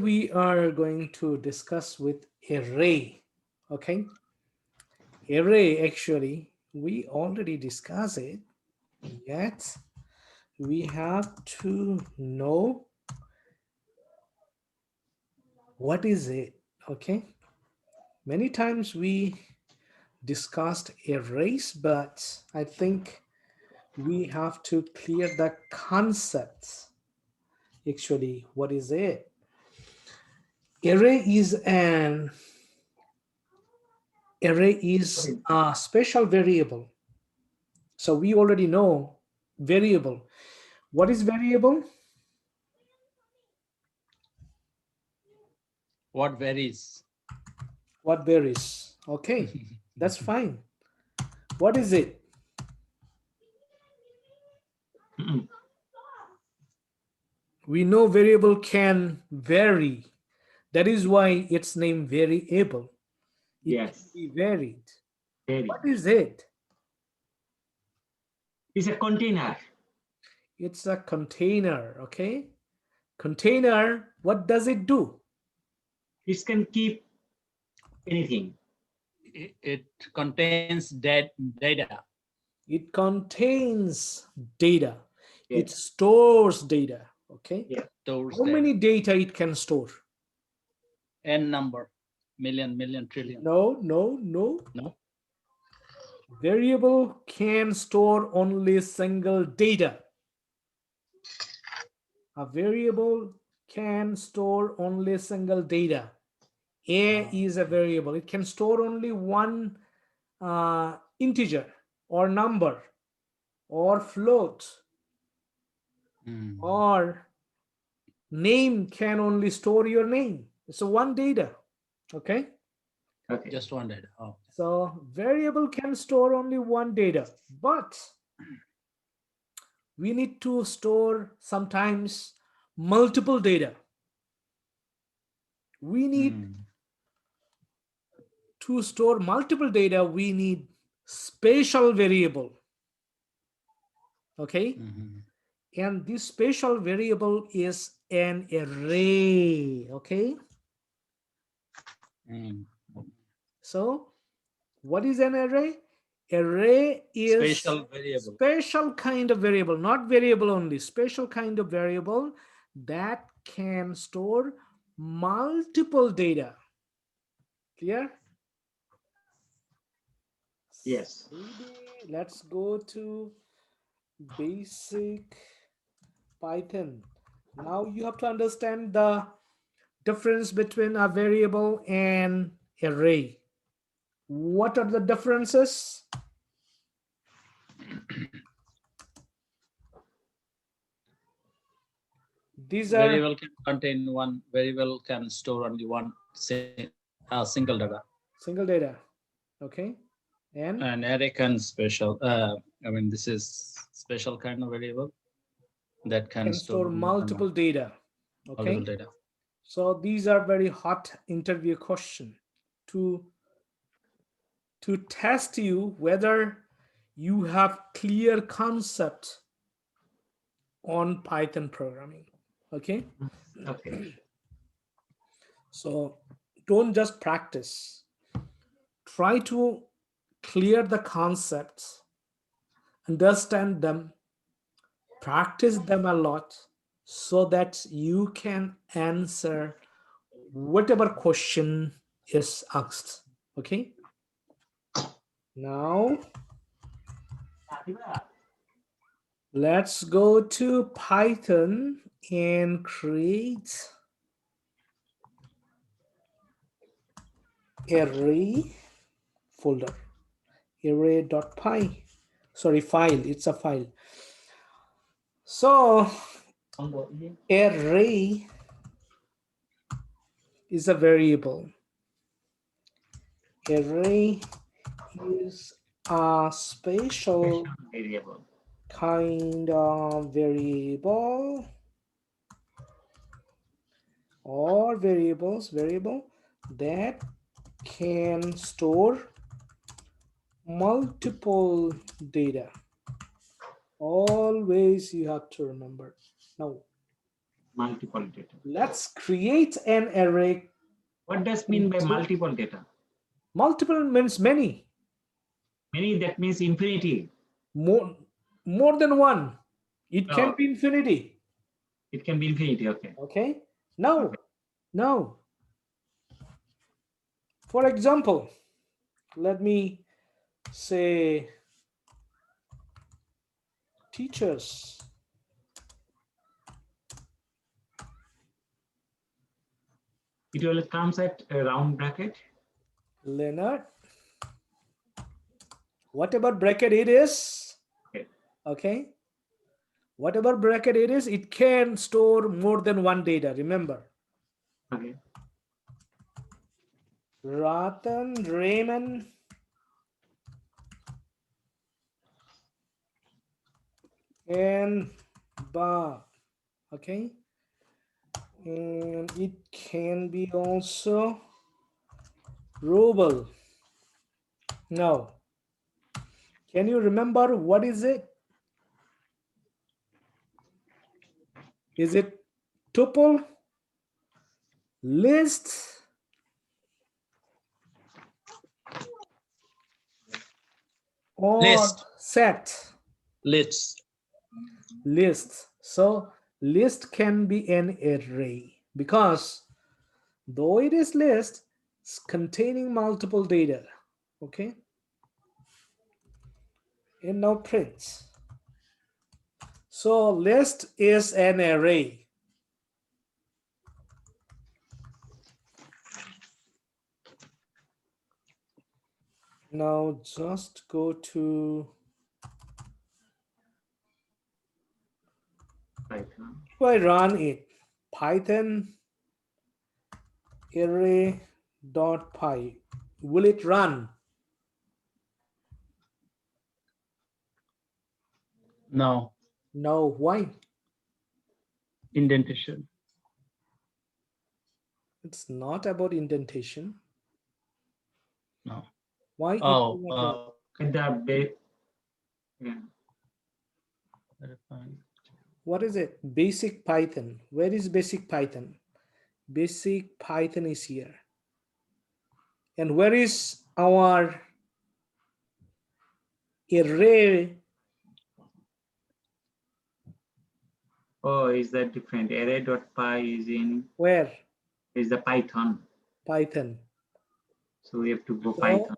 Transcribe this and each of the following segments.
we are going to discuss with array. Okay, array, actually we already discussed it, yet we have to know what is it. Okay, many times we discussed arrays, but I think we have to clear the concepts. Actually, what is it? Array is a special variable. So we already know variable. What is variable? What varies? What varies? Okay, that's fine. What is it? We know variable can vary. That is why it's named variable. It can Yes. be varied. Very. What is it? It's a container. It's a container, okay? Container, what does it do? It can keep anything. It contains data. It contains data. It Yes. stores data, okay? Yeah. Stores How data. many data it can store? N number, million, trillion. No. No. Variable can store only single data. A variable can store only single data. A is a variable. It can store only one integer or number or float, or name can only store your name. So one data, okay? Okay. Just one data. Oh. So variable can store only one data, but we need to store sometimes multiple data. We need to store multiple data. We need spatial variable, okay? And this spatial variable is an array, okay? So what is an array? Array is Spatial variable. special kind of variable, not variable only, special kind of variable that can store multiple data. Clear? Yes. Maybe let's go to basic Python. Now you have to understand the difference between a variable and array. What are the differences? These are Variable can contain one. Variable can store only one single data. single data, okay? And An array can special. I mean, this is special kind of variable that can store only multiple data, okay? multiple data. So these are very hot interview question to test you whether you have clear concept on Python programming, okay? Okay. So don't just practice. Try to clear the concepts, understand them, practice them a lot so that you can answer whatever question is asked, okay? Now let's go to Python and create array folder, array.py. Sorry, file, it's a file. So array is a variable. Array is a special Variable. kind of variable or variable that can store multiple data. Always you have to remember. Now Multiple data. Let's create an array. What does mean by Into- multiple data? Multiple means many. Many, that means infinity. More than one. It can Oh. be infinity. It can be infinity. Okay. Okay. Now, Okay. now, for example, let me say teachers. It will comes at a round bracket. Leonard. Whatever bracket it is, Okay. okay. Whatever bracket it is, it can store more than one data. Remember. Okay. Ratan, Raymond, and Bob. Okay. And it can be also Rubel. Now, can you remember what is it? Is it tuple, list, or List. set? List. List. So list can be an array because though it is list, it's containing multiple data. Okay. And now print. So list is an array. Now just go to Python. if I run it, Python array.py, will it run? No. No. Why? Indentation. It's not about indentation. No. Why? It Oh, will not run? At the base. Yeah. verifying. What is it? Basic Python. Where is basic Python? Basic Python is here. And where is our array? Oh, is that different? Array.py is in Where? is the Python. Python. So we have to go So Python.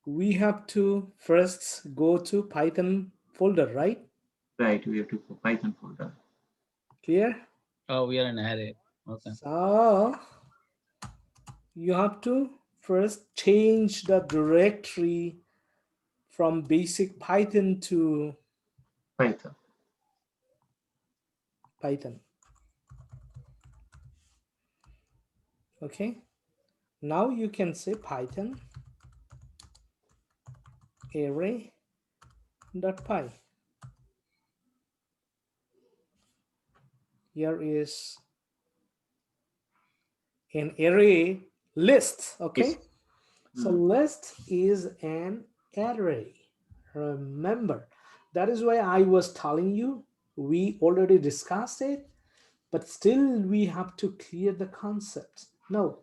we have to first go to Python folder, right? Right. We have to go Python folder. Clear? Oh, we are an array. Okay. So you have to first change the directory from basic Python to Python. Python. Okay. Now you can say Python array.py. Here is an array list. Okay. Yes. So list is an array. Remember, that is why I was telling you we already discussed it, but still we have to clear the concept. Now,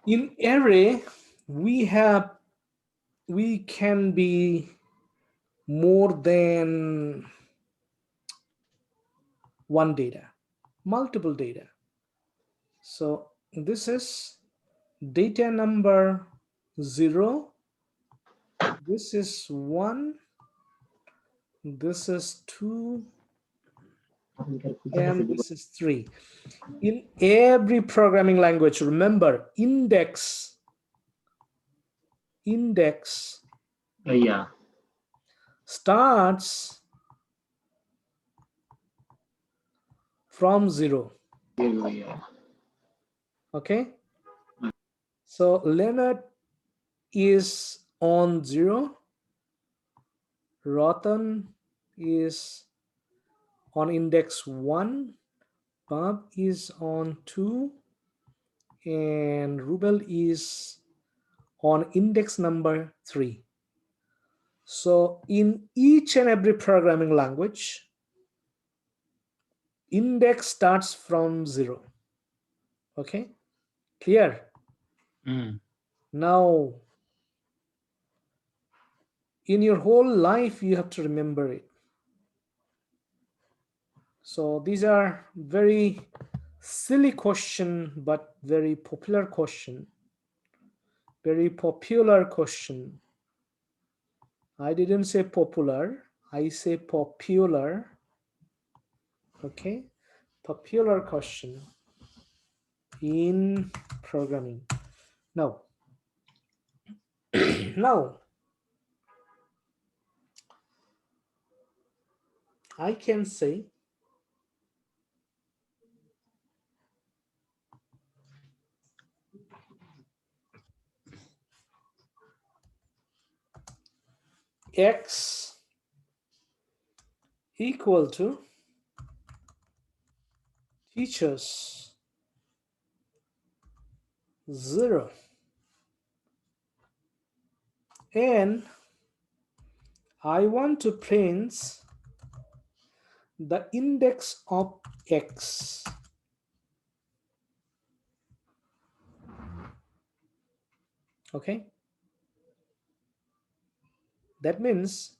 in array, we can be more than one data, multiple data. So this is data number 0. This is 1. This is 2. And this is 3. In every programming language, remember index Yeah. starts from 0. Yeah. Okay. So Leonard is on 0. Ratan is on index 1. Bob is on 2. And Rubel is on index number 3. So in each and every programming language, Index starts from 0. Okay, clear? Now, in your whole life, you have to remember it. So these are very silly question, but very popular question. Very popular question. I didn't say popular, I say popular. Okay, popular question in programming. Now, now I can say x equal to teachers 0, and I want to print the index of x. Okay, that means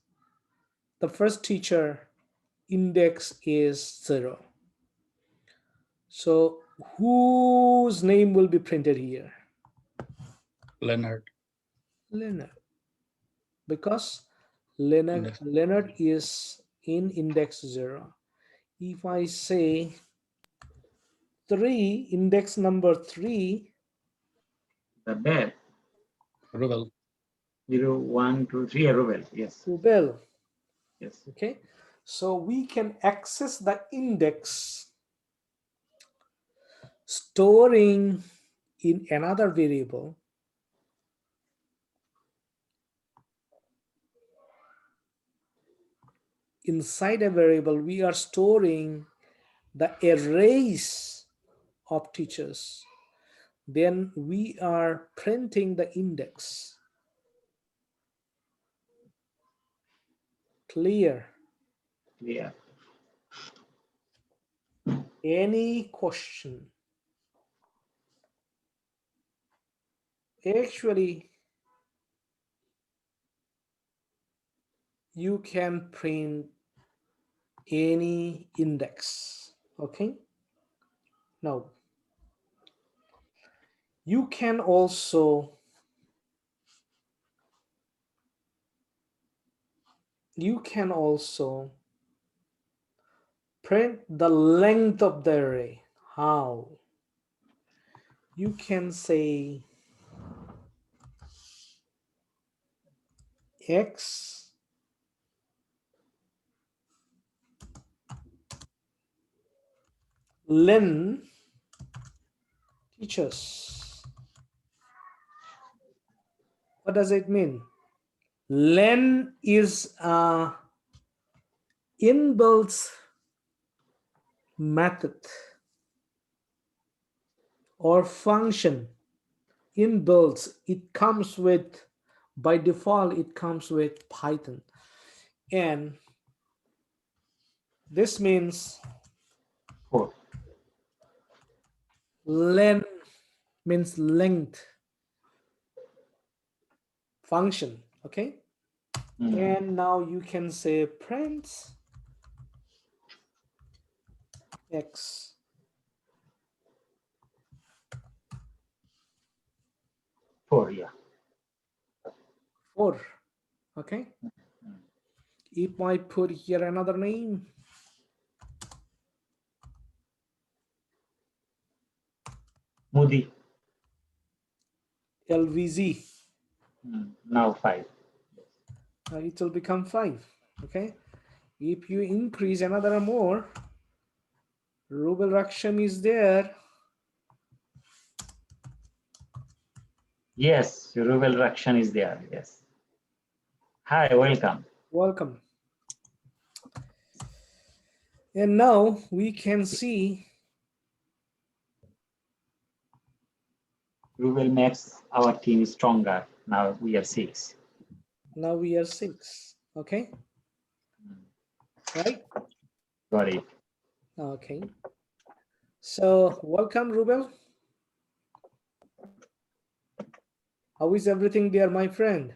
the first teacher index is 0. So whose name will be printed here? Leonard. Leonard, because Leonard is in index 0. If I say 3, index number 3, The bear. Rubel. 0, 1, 2, 3, Rubel. Yes. Rubel. Yes. Okay, so we can access the index storing in another variable. Inside a variable, we are storing the arrays of teachers. Then we are printing the index. Clear? Yeah. Any question? Actually, you can print any index. Okay, now you can also print the length of the array. How? You can say x len teachers. What does it mean? Len is a inbuilt method or function. Inbuilt, it comes with, by default, it comes with Python. And this means 4. len means length function. Okay, and now you can say print x. 4, yeah. 4. Okay, if I put here another name, Moody. LVZ, Now 5. it will become 5. Okay, if you increase another more, Rubel Raksham is there. Yes, Rubel Rakshan is there. Yes. Hi, welcome. Welcome. And now we can see Rubel makes our team stronger. Now we are 6. now we are 6. Okay, right? Got it. Okay. So welcome, Rubel. How is everything there, my friend?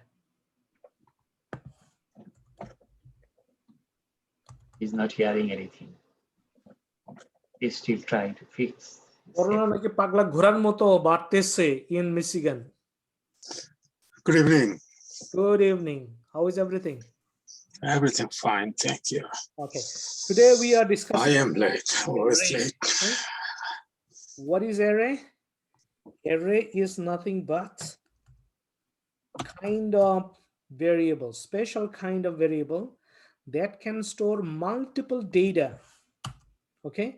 He's not hearing anything. He's still trying to fix. Corona নাকি পাগলা ঘোড়ার মতো বাড়তেছে in Michigan. Good evening. Good evening. How is everything? Everything fine, thank you. Okay. Today we are I discussing am late, always array. late. Okay? What is array? Array is nothing but kind of variable, special kind of variable that can store multiple data. Okay,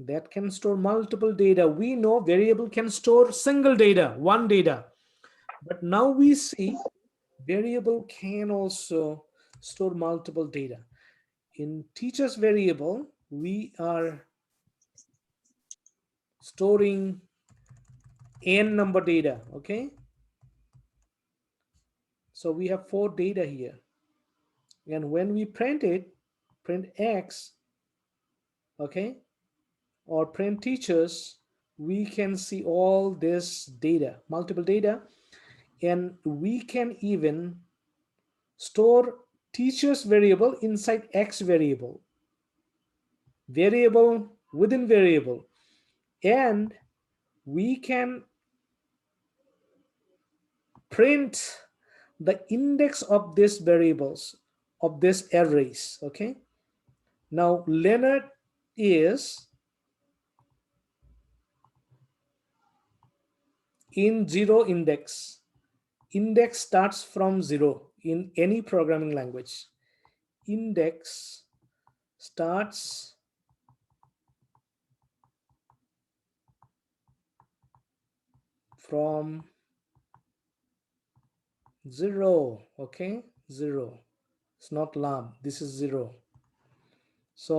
that can store multiple data. We know variable can store single data, one data, but now we see variable can also store multiple data. In teachers variable, we are storing n number data. Okay, so we have 4 data here, and when we print it, print x, okay, or print teachers, we can see all this data, multiple data, and we can even store teachers variable inside x variable, variable within variable, and we can print the index of these variables, of these arrays. Okay, now Leonard is in 0 index. Index starts from 0 in any programming language. Index starts from 0. Okay, 0. It's not lam, this is 0. So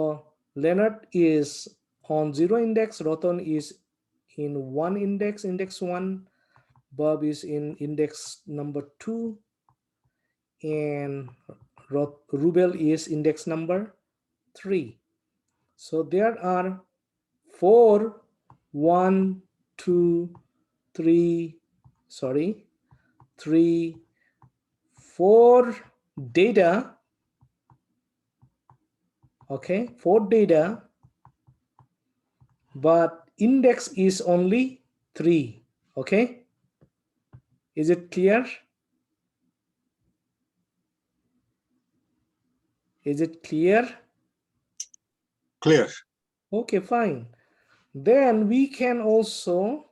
Leonard is on 0 index, Rotan is in 1 index, index 1, Bob is in index number 2, and Rubel is index number 3. So there are 4, 1, 2, 3, sorry, 3, 4 data. Okay, 4 data, but index is only 3. Okay, is it clear? Is it clear? Clear. Okay, fine. Then we can also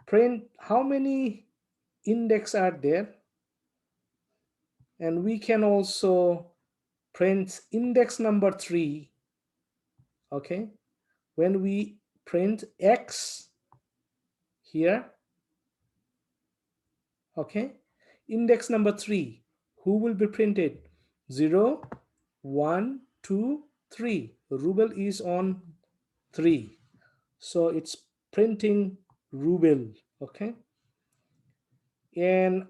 print how many index are there, and we can also print index number 3. Okay, when we print x here, okay, index number 3, who will be printed? 0, 1, 2, 3. Rubel is on 3, so it's printing Rubel. Okay, and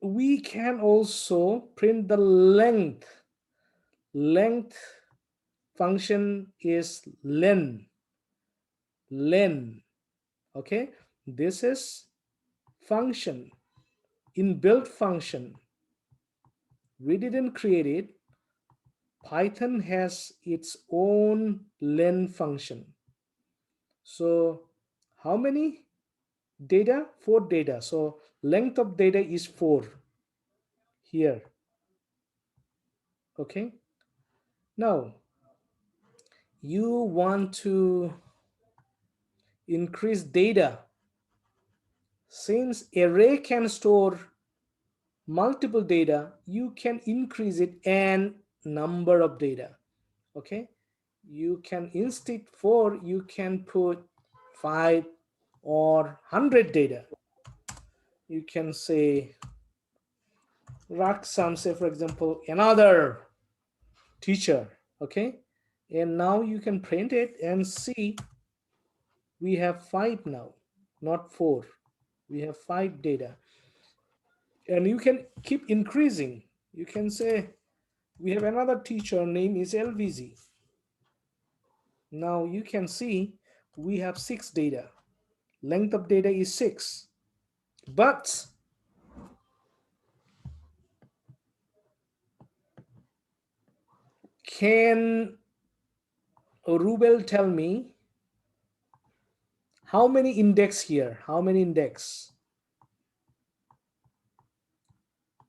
we can also print the length. Length function is len. Okay, this is function, inbuilt function. We didn't create it. Python has its own len function. So how many data? 4 data. So length of data is 4 here. Okay, now you want to increase data. Since array can store multiple data, you can increase it and number of data. Okay, you can, instead 4, you can put 5 or 100 data. You can say Raksam, say for example another teacher. Okay, and now you can print it and see we have 5 now, not 4. We have 5 data, and you can keep increasing. You can say we have another teacher name is LVZ. Now you can see we have 6 data. Length of data is 6. But can Rubel tell me how many index here? How many index?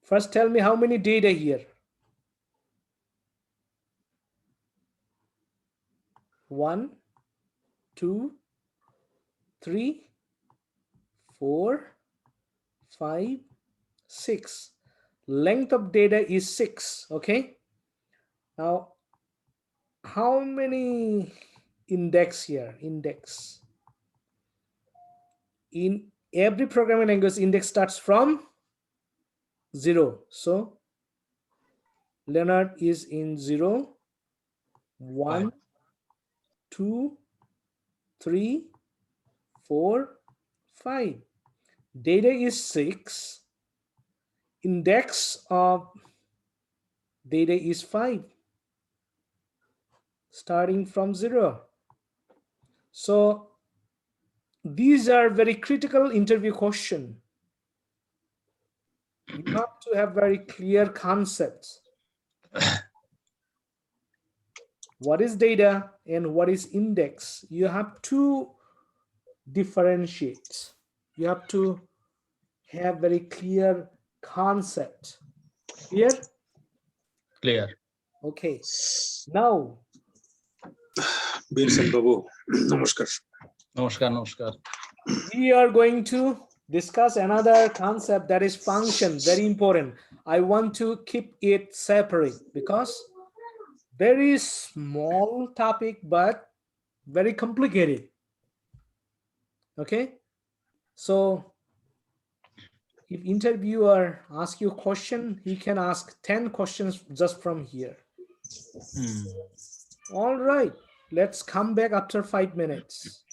First tell me how many data here. 1, 2, 3, 4, 5, 6. Length of data is 6. Okay. Now, how many index here? Index. In every programming language, index starts from 0. So Leonard is in 0, 1, 5. 2, 3, 4, 5. Data is 6. Index of data is 5. Starting from 0. So these are very critical interview question. You have to have very clear concepts. What is data and what is index? You have to differentiate. You have to have very clear concept. Clear? Clear. Okay. Now, Bilson Babu, namaskar. Namaskar, namaskar. we are going to discuss another concept that is function, very important. I want to keep it separate because very small topic, but very complicated. Okay. So if interviewer asks you a question, he can ask 10 questions just from here. All right. Let's come back after 5 minutes.